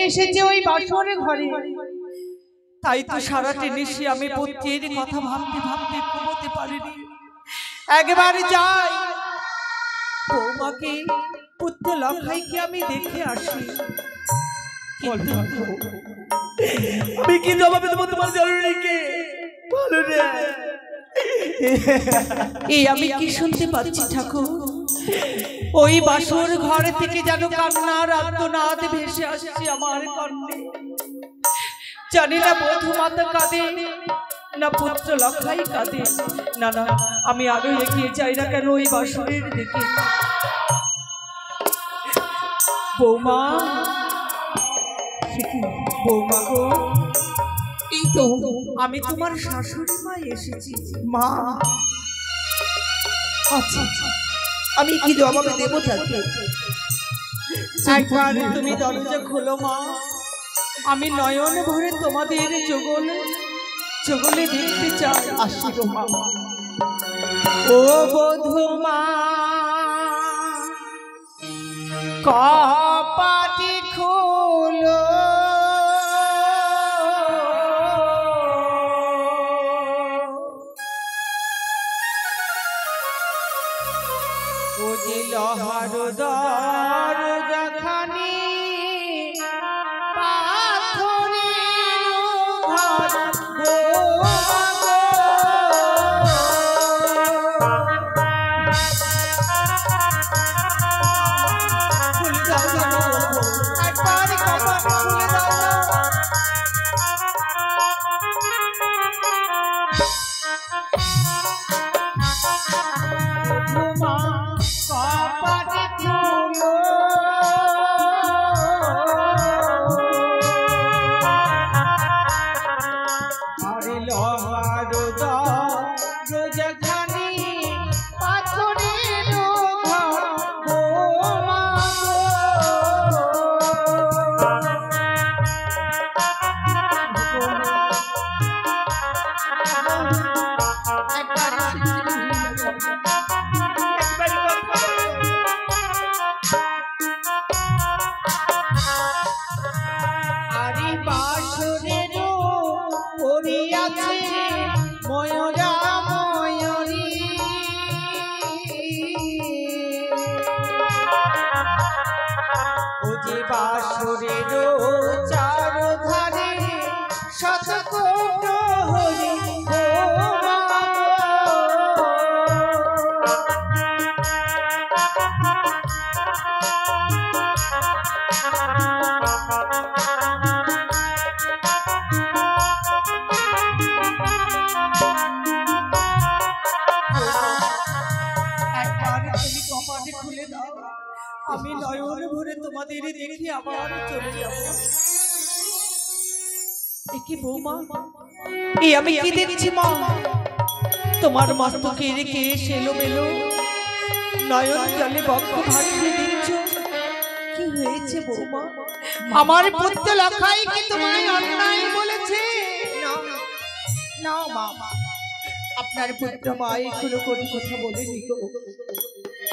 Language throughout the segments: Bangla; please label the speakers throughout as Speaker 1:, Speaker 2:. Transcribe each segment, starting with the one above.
Speaker 1: এসেছে ওই বাসর ঘরে। তাই তো সারাটা নিশি আমি পুত্রের কথা ভাবতে ভাবতে ঘুমোতে পারিনি। একবার যাই বৌমাকে, পুত্র লখাইকে আমি দেখে আসি।
Speaker 2: আমি কি জবাব দেবো তোমার জরুরিকে? বলো রে।
Speaker 1: এই আমি কি শুনতে পাচ্ছি ঠাকুর? ওই বাসর ঘর থেকে যেন কান্নার আর্তনাদ ভেসে আসছে আমার কর্ণে। জানি না বধূমাতা কাঁদে না পুত্র লখাই কাঁদে। না না, আমি আরো এগিয়ে যাই না কেন ওই বাসরের দিকে। বৌমা, বৌমা গো, এই তো আমি তোমার শাশুড়ি মা এসেছি।
Speaker 2: মা, আচ্ছা আমি কি জবাব দেবো তাকে?
Speaker 1: একবার তুমি দরজা খোলো মা, আমি নয়ন ভরে তোমাদের জগলে দেখতে চাই।
Speaker 2: আসি গো মা।
Speaker 1: ও বধূ মা, কপাটি খোলো, ও যে লহার দরজাখানি পাথরের ঘর আমি নয়ন ভরে তোমাদের দেখে আবার চলে যাব। কি বৌমা, এই আমি কি দেখছি মা? তোমার মস্তকে রেখে এলোমেলো নয়ন জলে বক্ষ ভাসিয়ে দিচ্ছ। কি হয়েছে বৌমা? আমার পুত্র লখাই কি তোমায় অন্যায় বলেছে?
Speaker 2: না মা, আপনার পুত্র মা এখনো কোনো কথা বলেনি গো।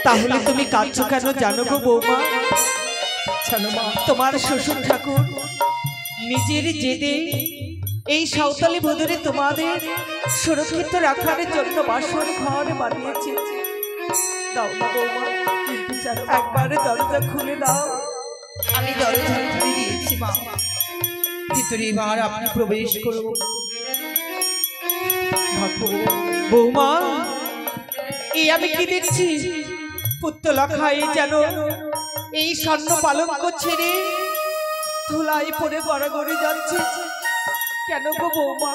Speaker 1: তাহলে তুমি কাঁদছো কেন জানো গো বৌমা? জানো মা, তোমার শ্বশুর ঠাকুর নিজের জেদে এই সাঁওতালি বদরে তোমাদের সুরক্ষিত রাখার জন্য বাসর ঘর বানিয়েছে। দাও না বৌমা, একবারে দরজা খুলে দাও।
Speaker 2: আমি দরজা খুলে দিয়েছি মা, ভিতরে এবার আপনি প্রবেশ করুন।
Speaker 1: বৌমা, এই আমি কি দেখছি? পুত্র লখাই যেন এই স্বর্ণ পালঙ্ক ছেড়ে ধুলাই পরে গড়াগড়ি যাচ্ছে। কেন গো বৌমা?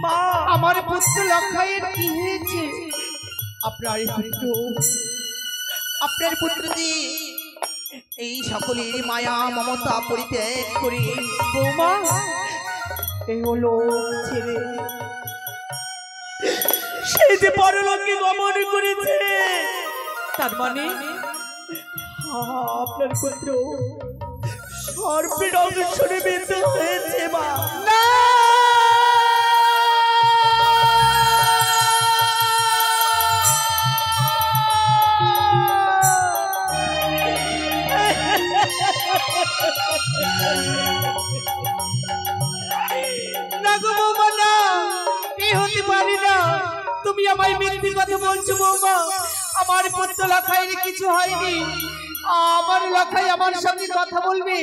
Speaker 1: মা, আমার পুত্র লখাইয়ের কি হয়েছে?
Speaker 2: আপনার পুত্রটি এই সকলের মায়া মমতা পরিত্যাগ করে
Speaker 1: বৌমা এই হলো ছেড়ে সে যে পরলোকে গমন করেছে। তার মানে আপনার পুত্র সর্পের অংশে বিদ্ধ হয়েছে। মা না, না গো বৌমা না, এ হতে পারে না। তুমি আমায় মিথ্যে কথা বলছো বৌমা। আমার পুত্র লখাইয়ের কিছু হয়নি। আমার লখাই আমার সঙ্গে কথা বলবে।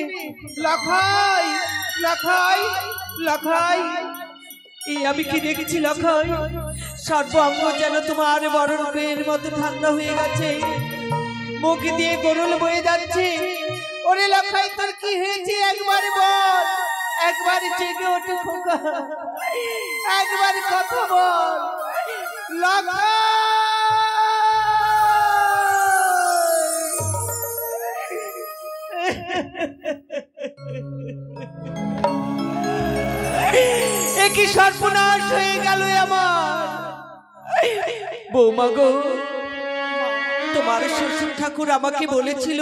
Speaker 1: লখাই, লখাই, লখাই, এই আমি কি দেখেছি লখাই? সর্বাঙ্গ যেন তোমার বরণের মতো ঠান্ডা হয়ে গেছে, মুখ দিয়ে গরুল বয়ে যাচ্ছে। ওরে লখাই, তোর কি হয়েছে একবার বল, একবার জেগে ওঠো খোকা, একবার কথা বল লখাই। কি সর্বনাশ হয়ে গেল আমার বৌমা গো। তোমার শ্বশুর ঠাকুর আমাকে বলেছিল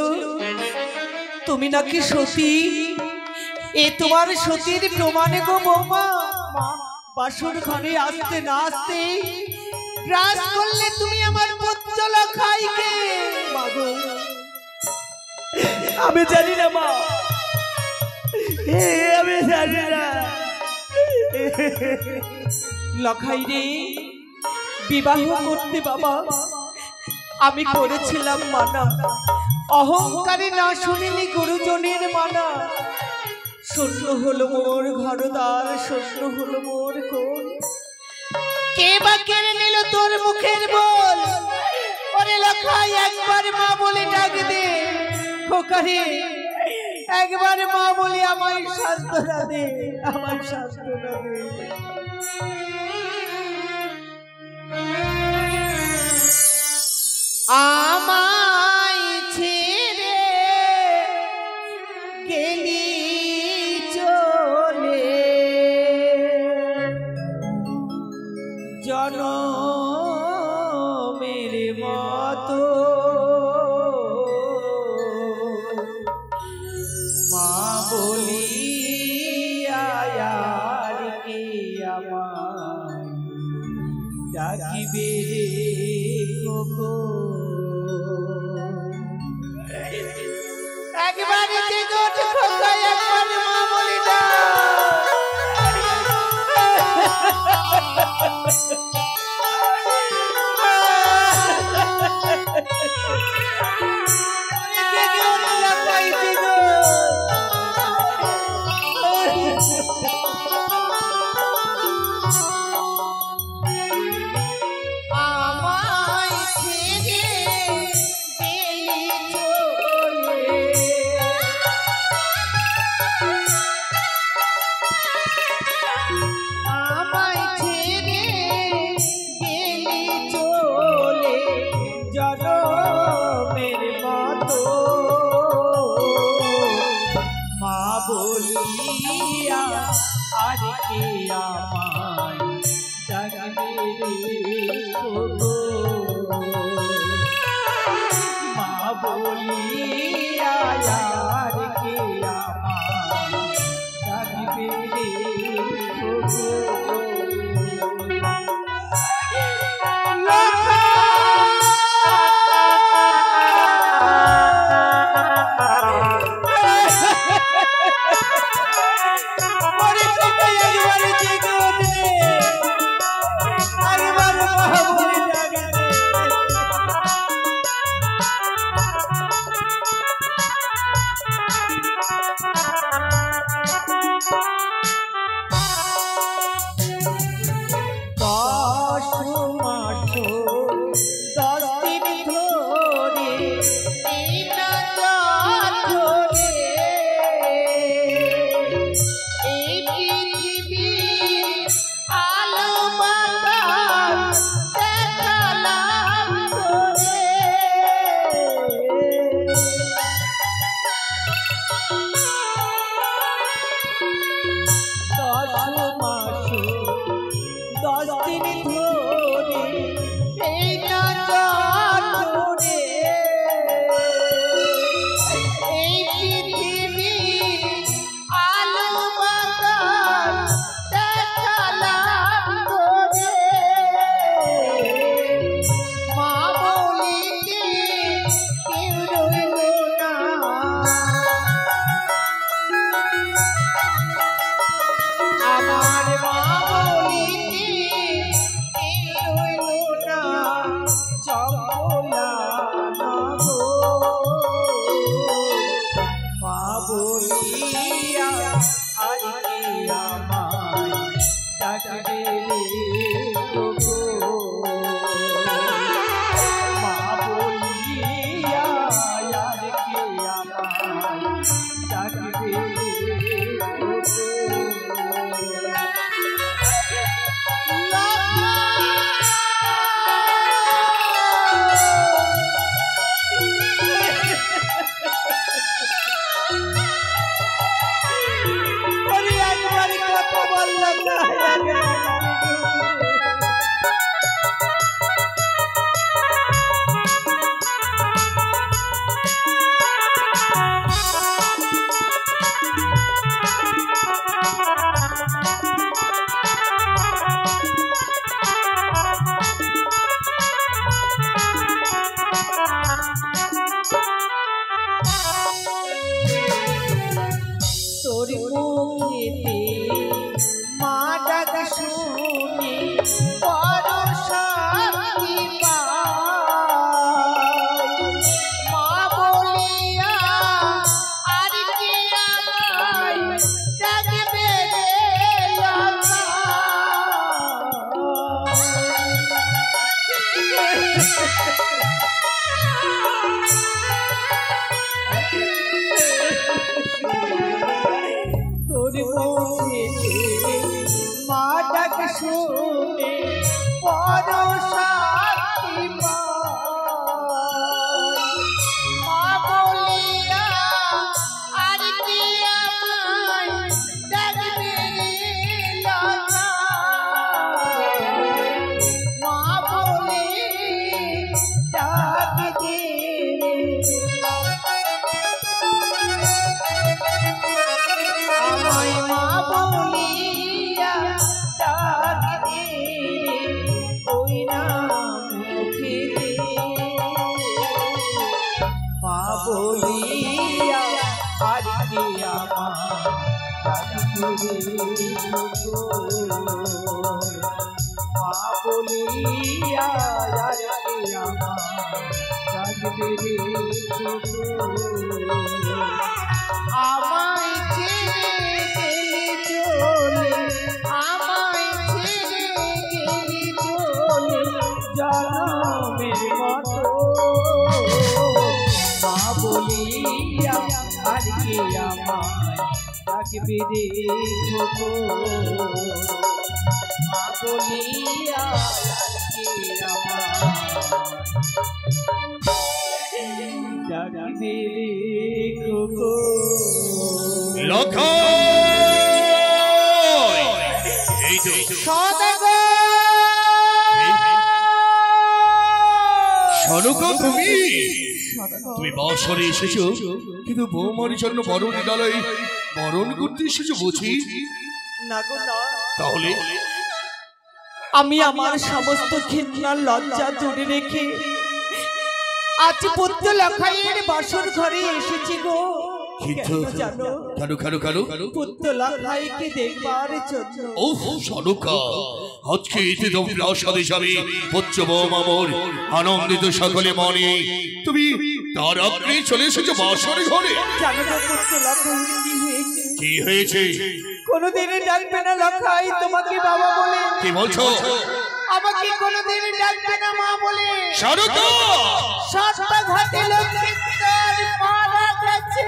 Speaker 1: তুমি নাকি সতী। এ তোমার সতীর প্রমাণে গো বৌমা। বাসর ঘরে আসতে না আসতে গ্রাস করলে তুমি আমার পুত্র লখাইকে। আমি জানি না মা, আমি জানি না। লখাই রে, বিবাহ করতে বাবা আমি করেছিলাম মানা, অহংকারে না শুনিনি গুরুজনের মানা। শূন্য হলো মোর ঘরদ্বার, শূন্য হলো মোর কোল। কে বা কেড়ে নিল তোর মুখের বল? ওরে লখাই, একবার মা বলে ডাক দে খোকারে, একবার মা বলে আমায় সান্ত্বনা দে, আমায় সান্ত্বনা দে। আমায় ছেড়ে গেলি চলে জনমের মতো, মা বলি আর কে আমায় ডাকিবে রে খোকো। একবার জেগে ওঠ খোকা, একবার মা বলি বলিয়া আর কে আমায় ডাকবে রে খোকো। মা বলিয়া আর কে আমায় ডাকবে রে খোকো। বলিয়া আর কে আমায় ডাকবে রে ওগো মা বলিয়া আর কে আমায় ডাকবে রে ওগো
Speaker 3: তুমি বাসরে এসেছো কিন্তু বৌমার জন্য বরণের ডালায় বরণ করতে এসেছো বুঝি?
Speaker 1: না গো না।
Speaker 3: তাহলে
Speaker 1: আমি আমার সমস্ত ঘৃণা লজ্জা দূরে রেখে আজ পুত্র লখাইয়ের বাসর ঘরে এসেছি গো।
Speaker 3: কিন্তু কেন কেন কেন
Speaker 1: পুত্র লখাইকে দেখবার জন্য।
Speaker 3: ও সনকা, আজকে এতে তুমি প্রাসাদে যাবে পুত্র বৌমা মোর আনন্দিত সকলে মনে। তুমি তার আগে চলে এসেছো বাসর ঘরে।
Speaker 1: জানো না পুত্র লখাইয়ের কি হয়েছে?
Speaker 3: কি হয়েছে?
Speaker 1: কোনদিন ডাকবে না লখাই তোমাকে বাবা বলে।
Speaker 3: কি বলছো?
Speaker 1: আমাকে কোনদিন ডাকবে না মা বলে।
Speaker 3: সনকা,
Speaker 1: সাতটা ঘাটে লক্ষ্মীর মারা গেছে।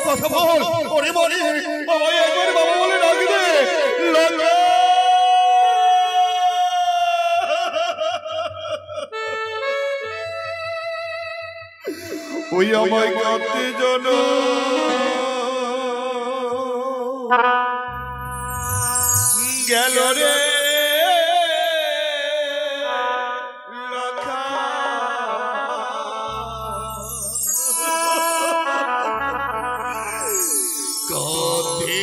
Speaker 3: কথা বল, ওরে মনে আমায় একবার বাবা বলে ডাকবে। ওই আমায় কাঁদতে জানো গেল রে
Speaker 4: Thank you.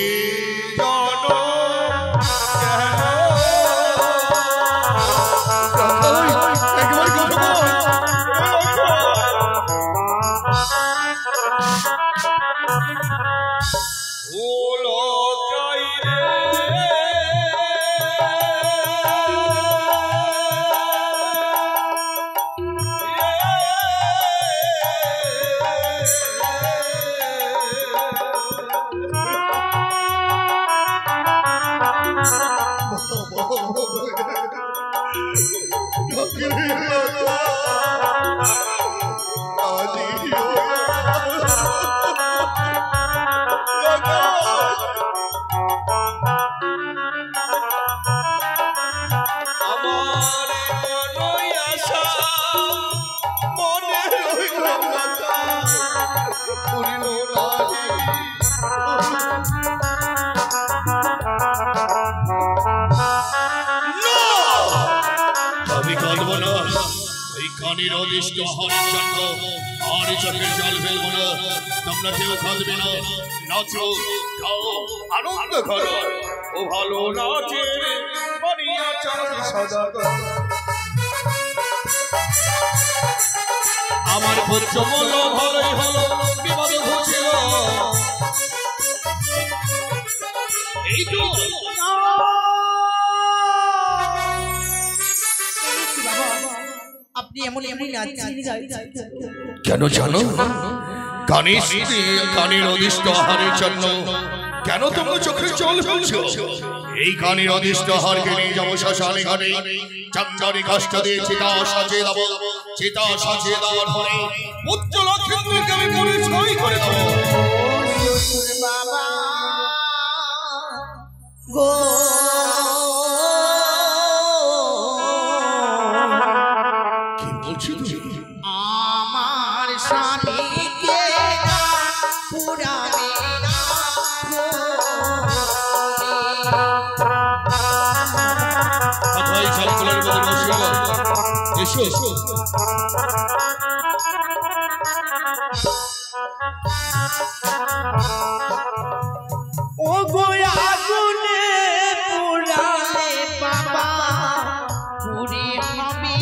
Speaker 3: আমি কাঁদব না, এই কানের অদিষ্ট আহারের জন্য আর চোখের জল ফেলবো না। তোমরা কেউ কাঁদবে না, নাচো গাও আনন্দ করো। ও ভালো নাচে বানিয়া চাঁদ সদাগর। আমার পুত্র বলল ভালোই হলো, বিপদে ঘুরছিল। এই তো
Speaker 2: আপনি এমন এমন নাচছেন
Speaker 3: কেন জানো? কানের অদিষ্ট আহারের জন্য কেন তোমরা চোখের জল ফেলছো? এই কানের অদিষ্ট আহারকে নিয়ে যাবো শ্মশানে ঘাটে, চন্দনে কষ্ট দিয়ে চিতা সাজিয়ে দেবো। চিতা সাজিয়ে দেওয়ার পরে পুত্র লক্ষ্মীকে আমি পরিচয় করে দেবো।
Speaker 2: বাবা গো আমার স্বামীকে পুরাবে না
Speaker 3: কথাই চালকুলার বলে বসিল। এসো এসো
Speaker 2: ও গোয়া গুনে পুরালে বাবা পুরে হবে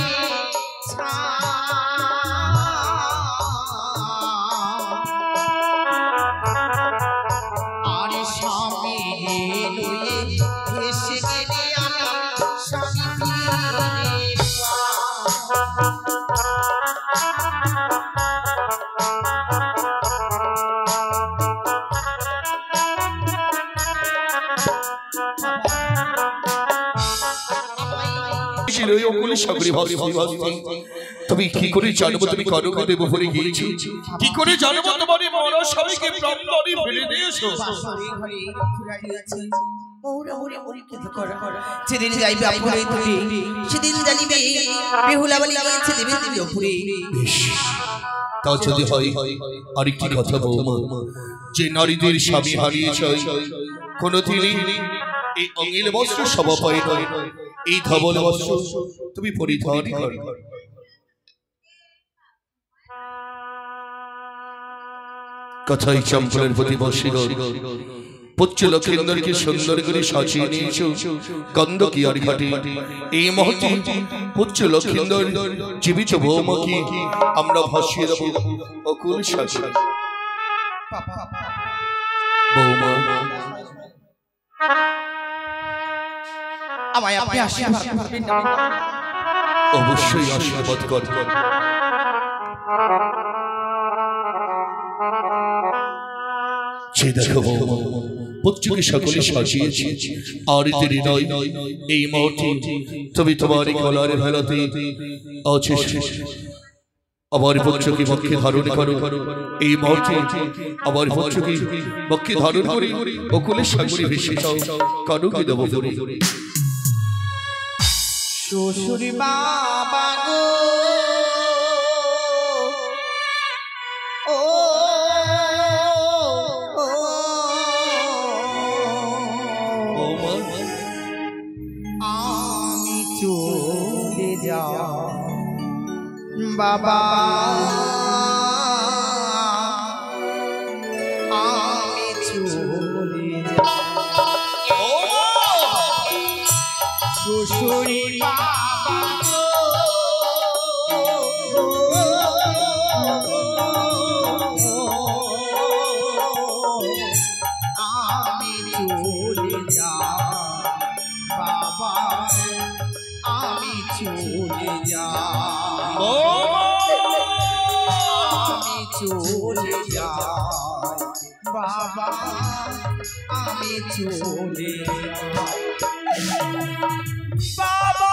Speaker 2: আর স্বামী লয়ে ভেসে গেলে আমি স্বামী
Speaker 3: তুমি কি করে জানবো তুমি কনকে দেব বলে গিয়েছো? কি করে জানবো তোমার মরা স্বামীকে প্রাণদণ্ডে ফেলে দিয়েছো?
Speaker 2: সেদিন যাইবে আপুরে তুমি, সেদিন জানিবে বেহুলা বলি গিয়েছে দেবে দেবে অপুরে।
Speaker 3: তা যদি হয় আরেকটি কথা বৌমা, যে নারীদের স্বামী হারিয়েছ কোনদিনই এই অঙ্গিল বস্ত্র শোভা পায় নয়। এই ধবল বস্ত্র তুমি পরিধান করো। কথাই চম্পলের প্রতি বসিল। পুত্র লক্ষেন্দরকে সুন্দর করে সাজিয়ে নিয়েছো গন্ধকি আর ঘাটে। এই মুহূর্তে পুত্র লক্ষেন্দর জীবিত বৌমাকে আমরা ভাসিয়ে দেব অকুল সাগরে। বৌমা
Speaker 2: আমায় আপনি আশীর্বাদ করবেন না?
Speaker 3: অবশ্যই আশীর্বাদ কর। যে দেখো বৌমা, পুত্রকে সকলে সাজিয়েছি আর দেরি নয়। এই মুহূর্তে তুমি তোমার গলার ভেলাতে আছে আমার পুত্রকে বক্ষে ধারণ করো। এই মুহূর্তে আমার পুত্রকে বক্ষে ধারণ করে অকুলের সাগরে ভেসে যাও কানুকে দেব বলে।
Speaker 2: শ্বশুর বাবা গো ও আমি চলে যাও বাবা, আমি চলে যাও শ্বশুরি বাবা আমি চলে যাও বাবা, আমি চলে যাও, আমি চলে যাই বাবা, আমি চলে যাই বাবা।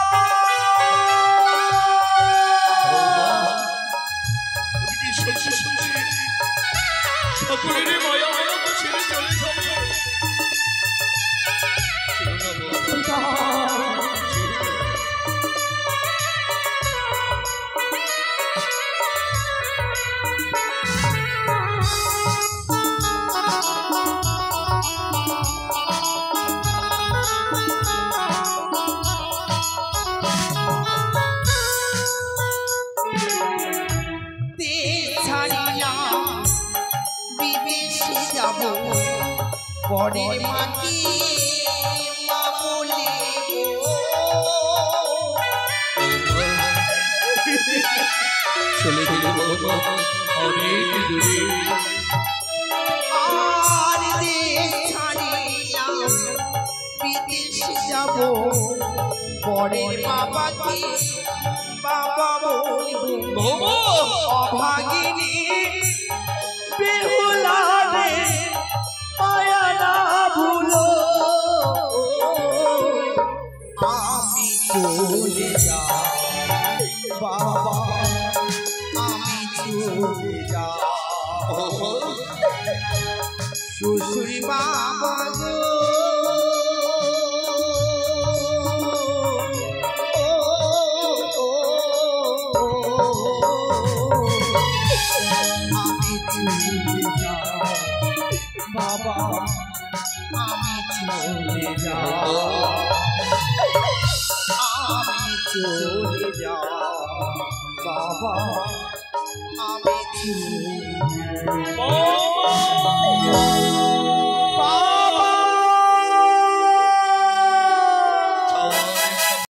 Speaker 2: পরের মাকে মা বলে
Speaker 3: চলে গেলে বৌমা অনেক দূরে
Speaker 2: আর দেশ ছাড়িলাম বিদেশে যাব পরের বাবাকে বাবা বলবো
Speaker 3: বৌমা
Speaker 2: অভাগিনী বেহুলা রে মায়া না ভুলো আমি চলে যাই বাবা আমি চলে যাই শ্বশুর বাবা গো আমি চলে যাই বাবা আমি চলে যাই আমি চলে যাই বাবা আমি চলে যাই